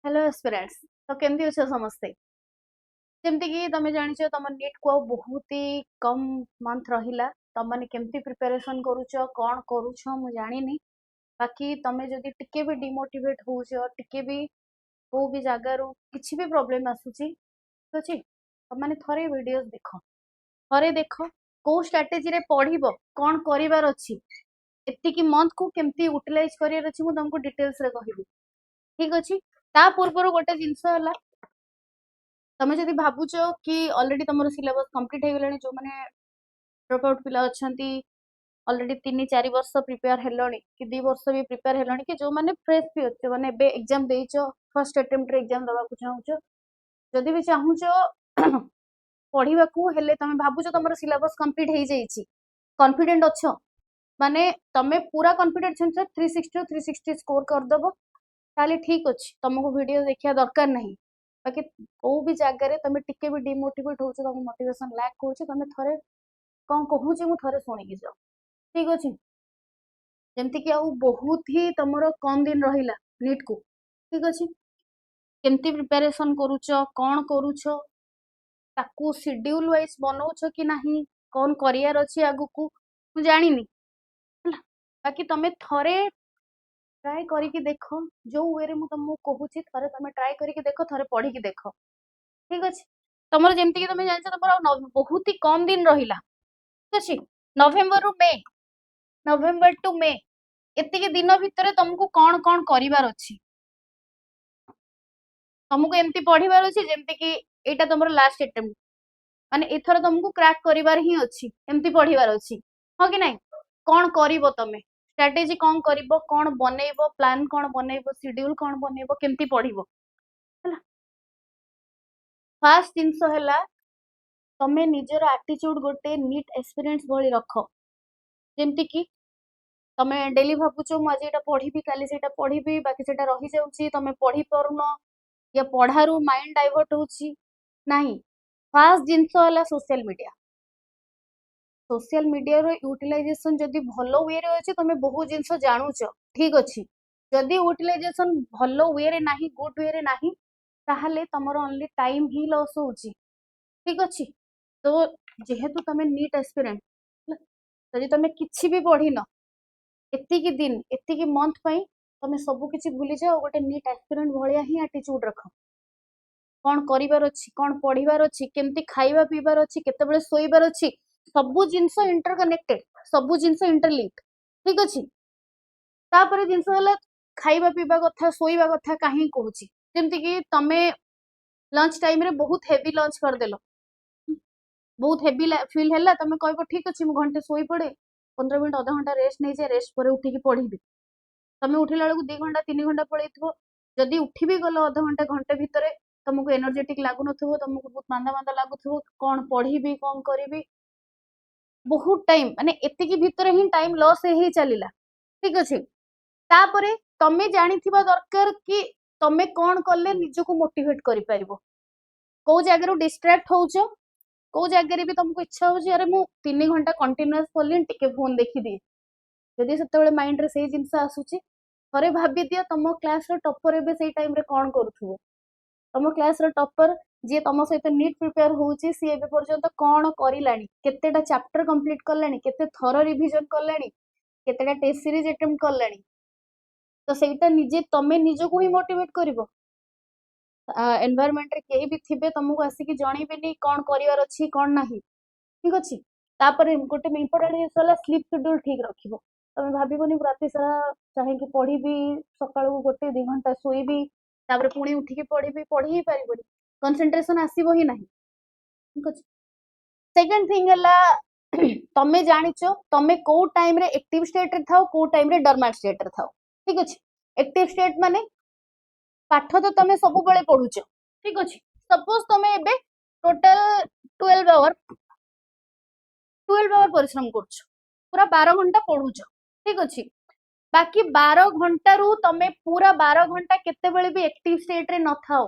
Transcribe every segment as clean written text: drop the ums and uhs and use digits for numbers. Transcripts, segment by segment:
Hello aspirants. तो केमती अच्छे समस्ते। जमती कि तुम जानिछ तुम नीट को बहुत ही कम मंथ रहिला। तुम माने केमती प्रिपरेशन करूछ कोन करूछ मु जानि नहीं। बाकी तुम जदि टिके भी डिमोटिवेट होउछ टिके भी को भी जगह रो किछि भी प्रॉब्लम आसुची तो छी तुम माने थरे वीडियोस देखो। थरे देखो को स्ट्रेटजी रे पढिबो कोन करिवार अछि एत्ति कि मंथ को केमती यूटिलाइज करियर अछि मु तुमको डिटेल्स रे कहिबी। ठीक अछि। ता पूर्व गोटे जिनस होला तुम जदि भावुच कि ऑलरेडी तुम सिलेबस कंप्लीट हो गलानी जो माने ड्रॉप आउट पिला अछंती ऑलरेडी 3-4 वर्ष प्रिपेयर हेलणी कि 2 वर्ष भी प्रिपेयर हेलणी कि जो माने फ्रेश भी अच्छे माने एबे एग्जाम देइचो फर्स्ट अटेम्प्ट रे एग्जाम दबा को चाहूचो जदि भी चाहूचो पढ़िबा को हेले तुम भावुच तुम सिलेबस कंप्लीट हो जाइछि कॉन्फिडेंट अच्छो माने तमे पूरा कॉन्फिडेंट छन 360 360 स्कोर कर दबो ताले ठीक अछि तुमको वीडियो देखिया दरकार नहीं। बाकी को भी जगह रे तमे टिके भी डिमोटिवेट होछ तुम मोटिवेशन लैक होछ तमे थरे कोन कहूची मु थरे सुनी कि जाओ। ठीक अछि। जेमति कि आ बहुत ही तमरो कम दिन रहिला नीट को। ठीक अछि। केमती प्रिपरेशन करूछ कोन करूछ ताकू शेड्यूल वाइज बनाउछ कि नाही कोन करियर अछि आगु को मु जानिनी। बाकी तमे थरे ट्राई करिकी देखो जो वे रे मु तुमको कहूची थरे तमे ट्राई करिकी देखो थरे पढ़ी की देखो। ठीक अछि। तमरो जेमति कि तमे जानछ तमरो बहुत ही कम दिन रहिला। ठीक अछि। नवेम्बर रु मे नवेम्बर टू मे एति के दिन भितरे तुमको कोन कोन करिवार अछि तुमको एमती पढ़िबार अछि जेमति कि एटा तमरो लास्ट अटेम्प्ट माने एथर तुमको क्रैक करिवार ही अछि एमती पढ़िबार अछि हो कि नहीं कोन करिवो तमे स्ट्रेटजी कोन करिवो कोन बनेइबो प्लान कोन बनेइबो शेड्यूल कोन बनेइबो केमती पढ़िबो हला। फर्स्ट जिंस हला तमे निजर एटीट्यूड गोटे नीट एक्सपीरियंस भली रख जेमति कि तमे डेली भाबुछ मु आज एटा पढ़िबी काली सेटा पढ़िबी बाकी सेटा रही जाउची तमे पढ़ी परुनो या पढ़ारू माइंड डाइवर्ट होची नहीं। फर्स्ट जिंस हला सोशल मीडिया रो यूटिलाइजेशन जदि भलो वे रे अछि तमे बहुत जिंस जानुछ ठीक अछि। जदि यूटिलाइजेशन भलो वे रे नाही गुड वे रे नाही ताहले तमरो ओनली टाइम ही लॉस होची। ठीक अछि। तो जेहेतु तमे नीट एस्पिरेंट जदि तमे किछि भी पढ़िन एति की दिन एति की मंथ पई तमे सब किछि भूली जाओ गोटे नीट एस्पिरेंट भलिया ही एटीट्यूड रख कोन करिवार अछि कोन पढ़िबार अछि केमती खाइबा पीबार अछि केतेबेले सोइबार अछि सबु जिंस इंटरकनेक्टेड सबु जिंस इंटरलिंक। ठीक अछि। तापर जिंस हला खाइबा पीबा कथा सोइबा कथा काहे कहूची जेमति कि तमे लंच टाइम रे बहुत हेवी लंच कर देलो बहुत हेवी फील हैला तमे कहबो ठीक अछि मु घंटे सोई पड़े 15 मिनिट आधा घंटा रेस्ट नै जे रेस्ट पर उठी की पढ़िबी तमे उठिला बेलू 2 घंटा 3 घंटा पळैथिबो जदि उठी भी गलो आधा घंटा घंटे भितरे तुमको एनर्जेटिक लागु नथबो तुमको बहुत मांदा मांदा लागुथबो कोन पढ़िबी कोन करिबी बहुत टाइम माने एति की भितरे ही टाइम लॉस हे चलीला। ठीक अछि। तापरे तमे जानिथिबा दरकार कि तमे कोन करले निजको मोटिवेट करि परिबो को जगह डिस्ट्रैक्ट होउछो को जगह भी तुमको इच्छा हो अरे मु 3 घंटा कंटिन्यूअस पढ़ली टिके फोन देखी दी जदि सेतेबेले माइंड रे सेही जिंस आसुची थरे भाबी दियो तुम क्लास रो टॉपर एबे सेही टाइम रे कोन करूथबो तुम क्लास रो टॉपर जे तुम सहित नीट प्रिपेयर होउची सी एबे पर्यंत कोन करिलानी केतेटा चैप्टर कंप्लीट करलानी केते थरो रिवीजन करलानी केतेटा टेस्ट सीरीज अटेम्प्ट करलानी तो सेटा निजे तमे निजको ही मोटिवेट करिवो एनवायरनमेंट रे केही भी थिबे तुमको आसी कि जणीबेनी कोन करिवार अछि कोन नाही। ठीक अछि। तापर गोटे इंपोर्टेंट जिंस होला स्लीप शेड्यूल ठीक रखिबो तमे भाबिबोनी राति सारा चाहे कि पढ़िबी सकाळू गोटे 2 घंटा सोइबी तापर पुणी उठिकी पढ़िबी पढ़ी ही पारिबोनी कंसंट्रेशन आसीबो ही नाही। ठीक अछि। सेकंड थिंग हला तमे जानिचो तमे को टाइम रे एक्टिव स्टेट रे थाओ को टाइम रे डोरमेंट स्टेट रे थाओ। ठीक अछि। एक्टिव स्टेट माने पाठ तो तमे सब बेले पढुचो। ठीक अछि। सपोज तमे एबे टोटल 12 आवर परिश्रम करछ पूरा 12 घंटा पढुचो। ठीक अछि। बाकी 12 घंटा रु तमे पूरा 12 घंटा केते बेले भी एक्टिव स्टेट रे न थाओ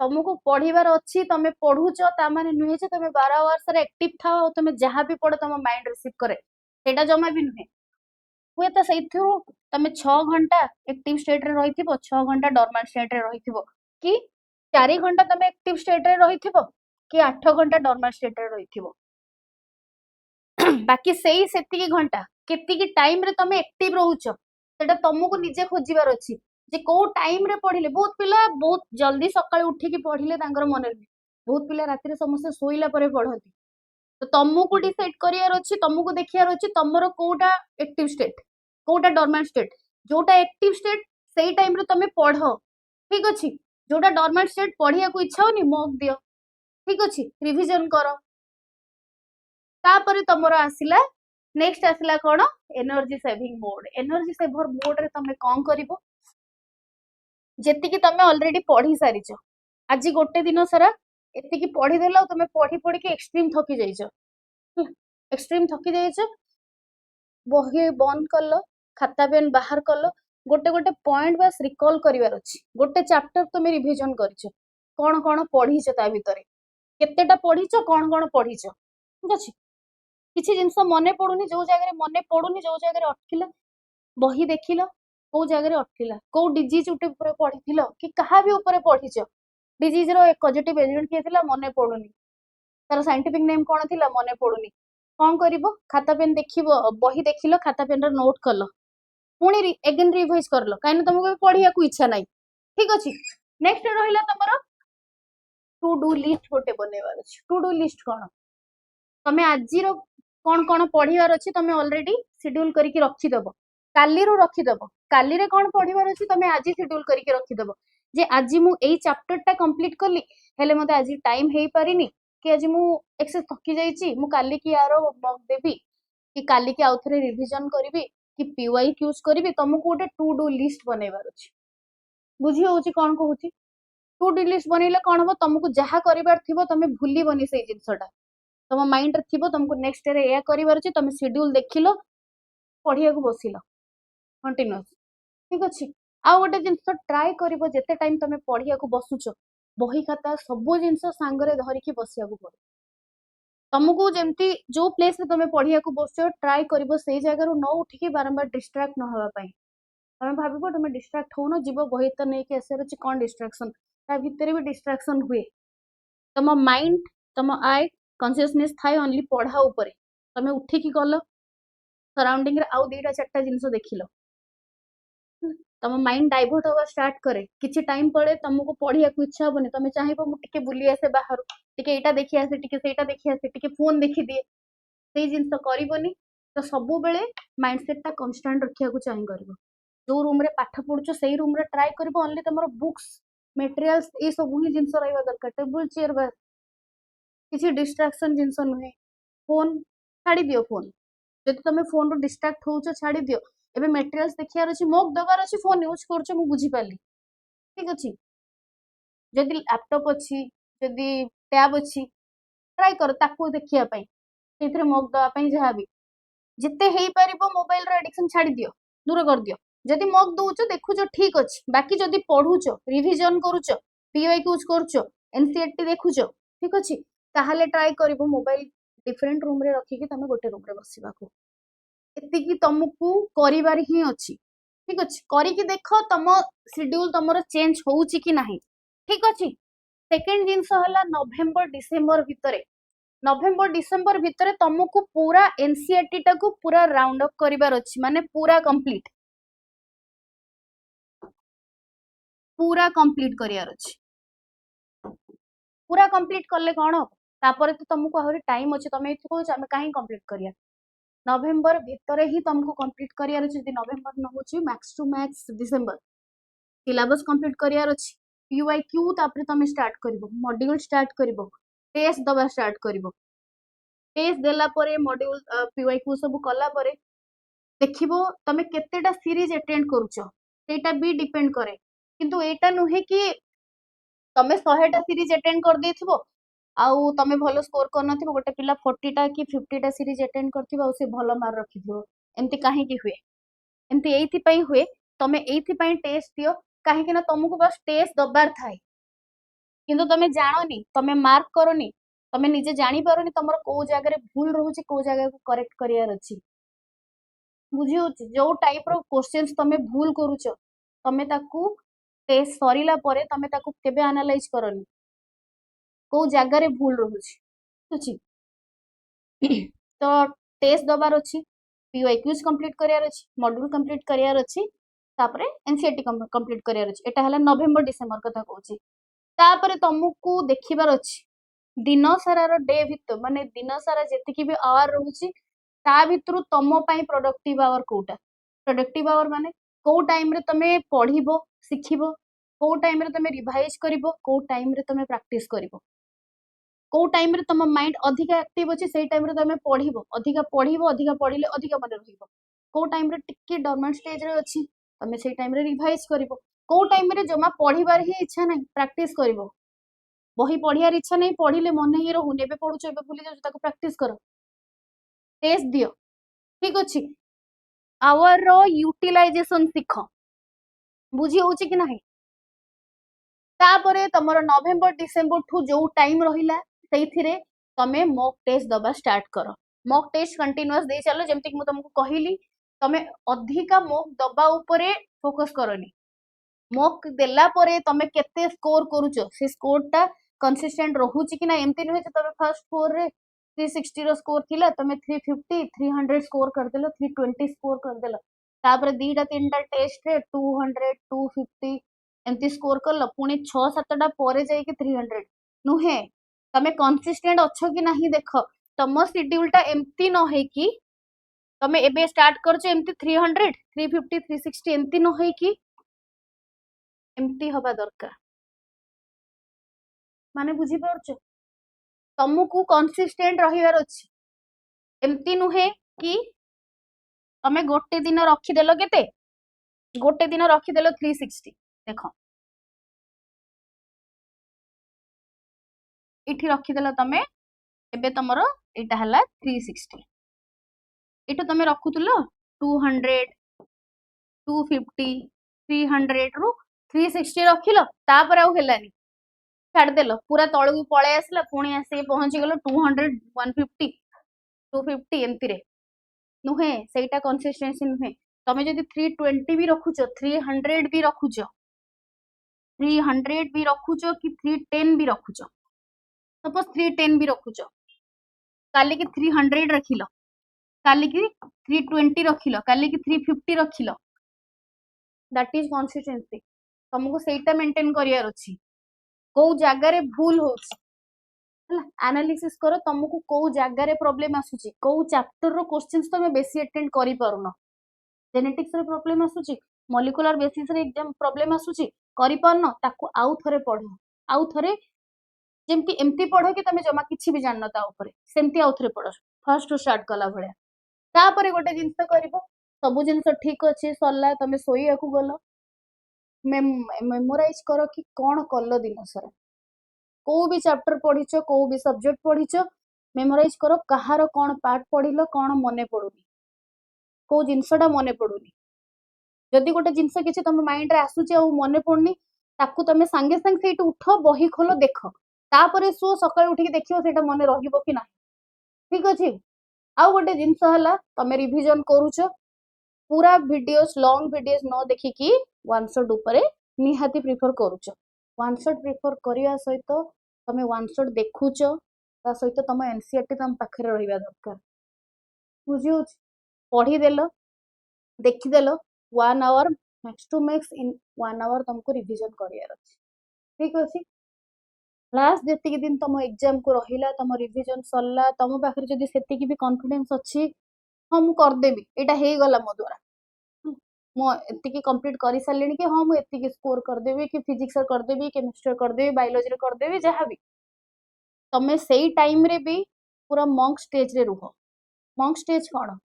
तुमको पढ़िबार अछि तमे पढुचो ता माने नुहे जे तमे 12 आवर्स रे एक्टिव थाओ तमे जहां भी पढो तम माइंड रिसीव करे सेटा जमा भी नुहे हुए तो सेइथु तमे 6 घंटा एक्टिव स्टेट रे रहिथिबो 6 घंटा डोरमेंट स्टेट रे रहिथिबो कि 4 घंटा तुम एक्टिव स्टेट रे रहिथिबो कि 8 घंटा नॉर्मल स्टेट रे रहिथिबो बाकी सेई सेतिकी घंटा केतिकी टाइम रे तुम एक्टिव रहउछ सेटा तुमको निजे खोजिबार अछि जे को टाइम रे पढ़िले बहुत पिला बहुत जल्दी सकाळ उठी की पढ़िले तांकर मन रे बहुत पिला राति रे समस्त सोइला परे पढ़ती तो तुमको डिसाइड करियार अछि तुमको देखियार अछि तमरो कोटा एक्टिव स्टेट कोटा डॉर्मेंट स्टेट जोटा एक्टिव स्टेट सेई टाइम रे तुम पढ़ ठीक अछि जोटा डॉर्मेंट स्टेट पढ़िया को इच्छा होनी मॉक दियो ठीक अछि रिवीजन करो तापरे तमरो आसिला नेक्स्ट आसिला कोन एनर्जी सेविंग मोड रे तमे कोन करिवो जेति कि तमे ऑलरेडी पढ़ी सारिचो आज गोटे दिन सारा एति कि पढ़ी देला तमे पढ़ी पढ़ी के एक्सट्रीम थकी जाइछो एक्सट्रीम थकी जाइछो बही बंद करलो खाता पेन बाहर करलो गोटे गोटे पॉइंट बस रिकॉल करिवार अछि गोटे चैप्टर तमे रिवीजन करिछो कोन कोन पढ़ीछो ता भितरे केतेटा पढ़ीछो कोन पढ़ीछो ठीक अछि किसी जिनस मने पड़ुनी जो जगह मने पड़ुनी जो जगह अटकिला बही देखिल को जगह अटकिला को डिजीज ऊपर पढ़ी कि कहा भी ऊपर पढ़ीच डिजीज रो एक पॉजिटिव एजेंट किए थिला मने पड़ुनी तार साइंटिफिक नेम कोन थिला मने पड़ुनी कोन करिवो खाता पेन देखिवो बही देखिलो खाता पेन रो नोट कलो पुणी एगेन रिवाइज करलो काहे तुमको पढ़िया को इच्छा नाही ठीक अछि नेक्स्ट रहिला तमरो टू डू लिस्ट गोटे बनेबार अछि टू डू लिस्ट कोन तमे आजिरो कौन कौन पढ़िबार अछि तमे ऑलरेडी शेड्यूल करके रखी दबो काली रो रखी दबो काली रे कौन पढ़िबार अछि तमे आजि शेड्यूल करके रखी दबो जे आजि मु एई चैप्टर टा कंप्लीट करली हेले मते आजि टाइम हेई पारिनी कि आजि मु एक्सेस थकी जाईची मु काली की यारो मॉक देबी कि काली के आउथरे रिवीजन करबी कि पीवाई यूज करबी तुमको गोटे टू डू लिस्ट बनेबार अछि बुझी होउची कोन कहूची टू डू लिस्ट बनेले कोन हो तुमको जहा करिबार थिबो तमे भूली बनी सेई जिंसटा तुम माइंड रे थिबो तुमको नेक्स्ट रे या करिबार अछि तुम शेड्यूल देखिलो पढ़िया को बसिलो कंटीन्यूअस ठीक अछि आ गोटे जिंस ट्राई करिवो जेते टाइम तुम पढ़िया को बसुचो बही खाता सब जिंस सांगरे धरिकी बसिया को पड़े तुमको जेमती जो प्लेस रे तुम पढ़िया को बसो ट्राई करिवो सेई जगह रो न उठिकी बारंबार डिस्ट्रैक्ट न होवा पई तुम भाबिबो तुम डिस्ट्रैक्ट होनो जीवो बही त नै के एसर अछि कोन डिस्ट्रैक्शन ता भितरे भी डिस्ट्रैक्शन हुए तुम माइंड तुम आई कॉन्शियसनेस थाए ओनली पढ़ा ऊपर तमे उठिकी गलो सराउंडिंग रे आउ दीटा चारटा जिंस देखिलो तम माइंड डाइवर्ट होगा स्टार्ट करे किछि टाइम पड़े तुमको पढ़िया को इच्छा होबनी तमे चाहिबो मु टिके बुली आसे बाहर टिके एटा देखि आसे टिके सेटा देखि आसे टिके फोन देखि दिए सेई जिंस करिवोनी तो सबु बेले माइंडसेट ता कांस्टेंट रखिया को चाहि करबो जो रूम रे पाठ पढुचो सेई रूम रे ट्राई करबो ओनली तमरो बुक्स मटेरियल्स ए सब ही जिंस रहइबा दरकार टेबल चेयर बस किसी डिस्ट्रैक्शन जिंस नुहे फोन छाड़ी दियो फोन जदि तुम फोन रो डिस्ट्रैक्ट होउचो छाड़ी दियो एबे मटेरियल्स देखियार अछि मॉक दबार अछि फोन यूज करछो मु बुझी पाली ठीक अछि जदि लैपटॉप अछि जदि टैब अछि ट्राई कर ताको देखिया पई सेथरे मॉक दबा पई जहा भी जिते हेई परिबो मोबाइल रो एडिक्शन छाड़ी दियो दूर कर दियो जदि मॉक दउचो देखुचो ठीक अछि बाकी जदि पढुचो रिवीजन करूचो पीवाई यूज करछो एनसीईआरटी देखुचो ठीक अछि ताहाले ट्राई करिवो मोबाइल डिफरेंट रूम रे रखी कि तमे गोटे रूम रे बसिबा को एति कि तुमको करिवार ही अछि ठीक अछि करी कि देखो तम शेड्यूल तमरो चेंज होउची कि नाही ठीक अछि सेकंड जिंस हला नवेम्बर डिसेंबर भितरे तुमको पूरा एनसीईआरटी टा को पूरा राउंड अप करिवार अछि माने पूरा कंप्लीट करियार अछि पूरा कंप्लीट करले कोन हो तापर तो तुमको आहुरी टाइम अछि तमे इथि कहू हम काहे कंप्लीट करिया नवेम्बर भितरे ही तुमको कंप्लीट करियार अछि यदि नवेम्बर न होची max to max December syllabus complete करियार अछि पीवाईक्यू तापर तमे स्टार्ट करिवो मॉड्यूल स्टार्ट करिवो टेस्ट दबा स्टार्ट करिवो टेस्ट देला परे मॉड्यूल पीवाईक्यू सब कला परे देखिबो तमे केतेटा सीरीज अटेंड करूचो सेटा भी डिपेंड करे किंतु एटा नुहे कि तमे 100टा सीरीज अटेंड कर देथिबो आउ तमे भलो स्कोर कर नथिबो गोटे पिला 40टा कि 50टा सीरीज अटेंड करथिबो आउ से भलो मार्क रखिथिबो एमती काहे कि हुए एमती एइथि पई हुए तमे एइथि पई टेस्ट दियो काहे कि ना तुमको बस टेस्ट दबार थाए किंतु तमे जानोनी तमे मार्क करोनी तमे निजे जानी पारोनी तमरो को जगह रे भूल रहउची को जगह को करेक्ट करियार अछि बुझियो जो टाइप रो क्वेश्चंस तमे भूल करूचो तमे ताकू टेस्ट सरिला परे तमे ताकू केबे एनालाइज करनी को जगार भूल रोचे तो टेस्ट दबार अच्छी पीओ एक्यूज कंप्लीट करार अच्छी मॉड्यूल कंप्लीट करार अच्छी तापरे एनसीईआरटी कंप्लीट करार अच्छी एटा हला नवेम्बर डिसेम्बर कथा कहूची तापरे तुमको देखिबार अच्छी दिन सारा डे भितर माने दिन सारा जेतिकी भी आवर रहउची ता भितरु तम पई प्रोडक्टिव आवर कोटा प्रोडक्टिव आवर माने को टाइम रे तमे पढिबो सिखिबो को टाइम रे तमे रिवाइज करिबो को टाइम रे तमे प्रैक्टिस करिबो को टाइम रे तम माइंड अधिका एक्टिव अछि सेही टाइम रे तमे पढिबो अधिका पढिले अधिका मन रहिबो को टाइम रे टिके डोरमेंट स्टेज रे अछि तमे सेही टाइम रे रिवाइज करिबो को टाइम रे जमा पढिबार ही इच्छा नै प्रैक्टिस करिबो बही पढियार इच्छा नै पढिले मन ही रहु नेबे पढुछ एबे भूली जाउ ताको प्रैक्टिस करो टेस्ट दियो ठीक अछि आवर रो यूटिलाइजेशन सिख बुझी होउची कि नाही तापरे तमरो नवेम्बर डिसेम्बर ठू जो टाइम रहिला सेइथिरे तमे मॉक टेस्ट दबा स्टार्ट करो मॉक टेस्ट कंटीन्यूअस दे चलो जेमति कि मु तुमको कहिली तमे अधिका मॉक दबा उपरे फोकस करनी मॉक देला परे तमे केते स्कोर करूचो से स्कोर टा कंसिस्टेंट रहूची कि ना एमती नहे जे तमे फर्स्ट स्कोर रे 360 रो स्कोर थिला तमे 350 300 स्कोर कर देलो 320 स्कोर कर देलो तापरे दीटा तीनटा टेस्ट रे 200 250 एमती स्कोर कर पुणी 6-7टा परे जाई कि 300 नुहे तमे कंसिस्टेंट अच्छो कि नहीं देख तम शेड्यूल टा एमती न है कि तमे एबे स्टार्ट करछो एमती 300 350 360 एमती न है कि एमती हवा दरकार माने बुझी पारछ तुमको कंसिस्टेंट रहिवार अछि एमती नुहे कि तमे गोटे दिन रखिदेलो केते गोटे दिन रखिदेलो 360 देखो इठी रखिदेलो तमे एबे तमरो एटा हला 360 एटो तमे रखुतलो 200 250 300 रु 360 रखिलो तापर आउ हेलानी छाड़ देलो पूरा तळु पळे आसला पुणी आसी पहुंची गेलो 200 150 250 एमती रे नुहे सेटा कंसिस्टेंसी नुहे तमे जदी 320 भी रखुचो 300 भी रखुचो 300 भी रखुचो कि 310 भी रखुचो सपोज 310 भी रखुचो काली की 300 रखिलो काली की 320 रखिलो काली की 350 रखिलो दैट इज कंसिस्टेंसी तुमको सेटा मेंटेन करियार अछि को जगह रे भूल होउछ एनालिसिस करो तुमको को जगह रे प्रॉब्लम आसुची को चैप्टर रो क्वेश्चंस तमे बेसी अटेंड करि पारुनो जेनेटिक्स रे प्रॉब्लम आसुची मॉलिक्यूलर बेसिस रे एग्जाम प्रॉब्लम आसुची करि पारनो ताको आउ थरे पढो आउ थरे जेमती एमती पढो कि तमे जमा किछि भी जाननो ता ऊपर सेमती आउ थरे पढो फर्स्ट स्टार्ट कला भले तापरे गोटे जिंस करिवो सब जिंस ठीक अछि सरला तमे सोइया को गलो मेमोराइज करो कि कौन कल दिन सारा को भी चैप्टर पढ़ीच को भी सब्जेक्ट पढ़ीच मेमोराइज करो कहार कौन पार्ट पढ़िल कौन मने पड़ुनी को जिनसटा मने पड़ुनी जदि गोटे जिनस किसी तुम माइंड रे आसुची आ मने पड़नी ताकू तमे सांगे सांगे सेठ उठ बही खोलो देख तापरे सो सकाळ उठी देखियो सेटा मने रहिबो कि नाही ठीक अछि आ गोटे जिनस हला तमे रिवीजन करूछ पूरा वीडियोस लॉन्ग वीडियोस न देखि कि वन शॉट ऊपर निहाती प्रिफर करूछ वन शॉट प्रिफर करिया सहित तमे वन शॉट देखुछ ता सहित तम एनसीईआरटी तम पाखरे रहिबा दरकार बुझियो पढ़ी देलो देखि देलो 1 hour max to max in 1 hour तुमको रिवीजन करियार अछि ठीक अछि लास्ट जेतिक दिन तम एग्जाम को रहिला तम रिवीजन सरला तम पाखरे जदी सेतिकी भी कॉन्फिडेंस अछि हम कर देबी एटा हे गला मो द्वारा मो एतिकी कंप्लीट करि सारलेनी कि हम एतिकी स्कोर कर देबी कि फिजिक्स रे कर देबी केमिस्ट्री कर देबी बायोलॉजी रे कर देबी जहा भी तमे सेही टाइम रे भी पूरा मॉक स्टेज रे रुहो मॉक स्टेज कोन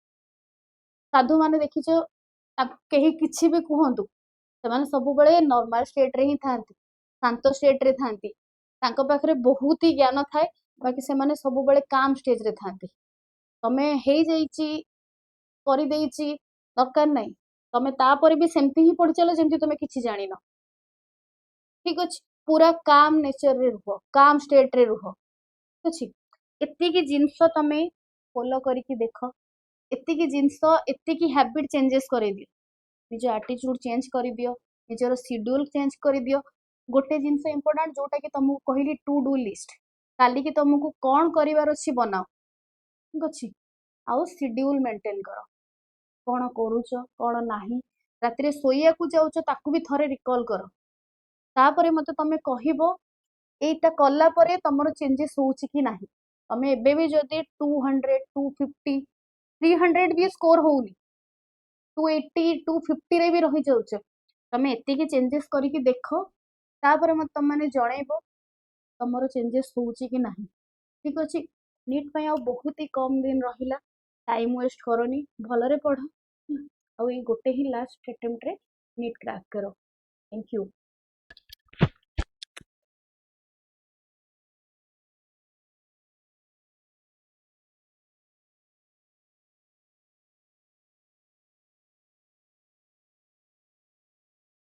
साधु माने देखिछो केही किछि भी कुहंतु सेमाने सब बेले नॉर्मल स्टेट रे ही थांती शांत स्टेट रे थांती तांको पाखरे बहुत ही ज्ञान थाए बाकी सेमाने सब बेले काम स्टेज रे थांती तमे हे जाईची करि देईची दरकार नै तमे तापर भी सेमती ही पढ़ चलो जेमती तमे किछि जानि न ठीक अछि पूरा काम नेचर रे रुहो काम स्टेट रे रुहो अछि एत्ती की जिंस तमे फॉलो करी कि देखो एत्ती की जिंस एत्ती की हैबिट चेंजेस करे दियो निज एटीट्यूड चेंज करी दियो निजर शेड्यूल चेंज कर दियो गोटे जिनस इंपोर्टेंट जोटा कि तुमको कहली टू डू लिस्ट काली कि तुमको कौन करिवार अछि बनाओ ठीक अच्छे आउ शेड्यूल मेंटेन कर कौन करूच कौन नाही राति शोया को जाऊच ताकू भी थरे रिकॉल कर तापरे मते तमे कहबो एटा कला परे तमरो चेंजेस होउची कि नाही तमे एबे भी जदी 200 250 300 भी स्कोर होउनी 280 250 रे भी रही जाउछ तमे एते की चेंजेस करिकि देखो तापरे मते तम माने जणैबो तमरो चेंजेस होउची कि नाही ठीक अछि नीट पय आ बहुत ही कम दिन रहिला टाइम वेस्ट करनी भलरे पढ़ आ गोटे ही लास्ट अटेम्प्ट रे नीट क्रैक करो थैंक यू